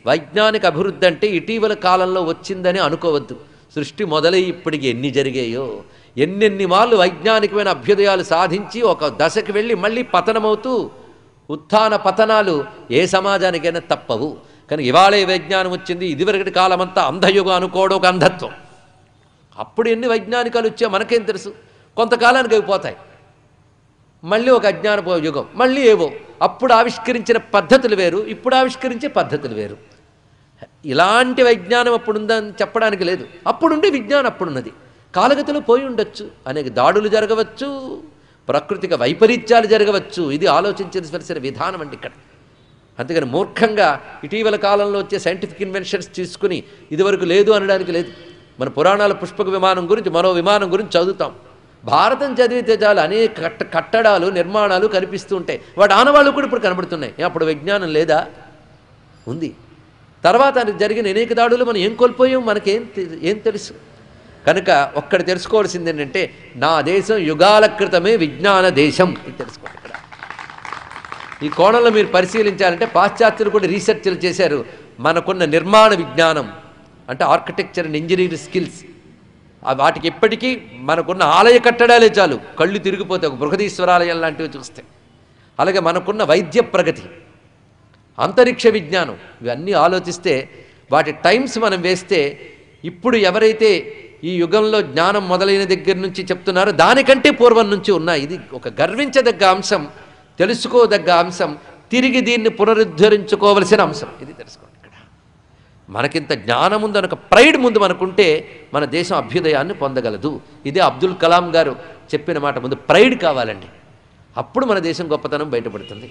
వైజ్ఞానిక అభివృద్ధి అంటే ఇటీవల కాలంలో వచ్చిందని అనుకోవద్దు. సృష్టి మొదలై ఇప్పటికి ఎన్ని జరిగాయో, ఎన్నెన్ని మార్లు వైజ్ఞానికమైన అభ్యుదయాలు సాధించి ఒక దశకు వెళ్ళి మళ్ళీ పతనమవుతూ ఉత్థాన పతనాలు ఏ సమాజానికైనా తప్పవు. కానీ ఇవాళే విజ్ఞానం వచ్చింది, ఇదివరకటి కాలమంతా అంధయుగం అనుకోవడం ఒక అంధత్వం. అప్పుడు ఎన్ని వైజ్ఞానికాలు వచ్చాయో మనకేం తెలుసు. కొంతకాలానికి అయిపోతాయి, మళ్ళీ ఒక అజ్ఞానపు యుగం, మళ్ళీ ఏవో. అప్పుడు ఆవిష్కరించిన పద్ధతులు వేరు, ఇప్పుడు ఆవిష్కరించే పద్ధతులు వేరు. ఇలాంటి వైజ్ఞానం అప్పుడు ఉందని చెప్పడానికి లేదు. అప్పుడుండే విజ్ఞానం అప్పుడున్నది. కాలగతిలో పోయి ఉండొచ్చు, అనేక దాడులు జరగవచ్చు, ప్రాకృతిక వైపరీత్యాలు జరగవచ్చు. ఇది ఆలోచించవలసిన విధానం అండి ఇక్కడ. అందుకని మూర్ఖంగా ఇటీవల కాలంలో వచ్చే సైంటిఫిక్ ఇన్వెన్షన్స్ తీసుకుని ఇదివరకు లేదు అనడానికి లేదు. మన పురాణాల పుష్పక విమానం గురించి, మరో విమానం గురించి చదువుతాం. భారతం చదివితే చాలు అనేక కట్టడాలు నిర్మాణాలు కనిపిస్తూ ఉంటాయి. వాటి ఆనవాళ్ళు కూడా ఇప్పుడు కనబడుతున్నాయి. అప్పుడు విజ్ఞానం లేదా? ఉంది. తర్వాత జరిగిన అనేక దాడులు మనం ఏం కోల్పోయాం, ఏం తెలుసు. కనుక ఒక్కటి తెలుసుకోవాల్సింది ఏంటంటే, నా దేశం యుగాల క్రితమే విజ్ఞాన దేశం. ఇది తెలుసుకోండి. ఇక్కడ ఈ కోణంలో మీరు పరిశీలించాలంటే పాశ్చాత్యులు కూడా రీసెర్చ్లు చేశారు. మనకున్న నిర్మాణ విజ్ఞానం అంటే ఆర్కిటెక్చర్ అండ్ ఇంజనీరింగ్ స్కిల్స్, వాటికి ఎప్పటికీ మనకున్న ఆలయ కట్టడాలే చాలు కళ్ళు తిరిగిపోతే, ఒక బృహదీశ్వరాలయం లాంటివి చూస్తే. అలాగే మనకున్న వైద్య ప్రగతి, అంతరిక్ష విజ్ఞానం, ఇవన్నీ ఆలోచిస్తే వాటి టైమ్స్ మనం వేస్తే ఇప్పుడు ఎవరైతే ఈ యుగంలో జ్ఞానం మొదలైన దగ్గర నుంచి చెప్తున్నారో దానికంటే పూర్వం నుంచి ఉన్నాయి. ఇది ఒక గర్వించదగ్గ అంశం, తెలుసుకోదగ్గ అంశం, తిరిగి దీన్ని పునరుద్ధరించుకోవలసిన అంశం. ఇది తెలుసుకోండి. ఇక్కడ మనకింత జ్ఞానం ఉంది అనొక ప్రైడ్ ముందు మనకుంటే మన దేశం అభ్యుదయాన్ని పొందగలదు. ఇదే అబ్దుల్ కలాం గారు చెప్పిన మాట. ముందు ప్రైడ్ కావాలండి, అప్పుడు మన దేశం గొప్పతనం బయటపడుతుంది.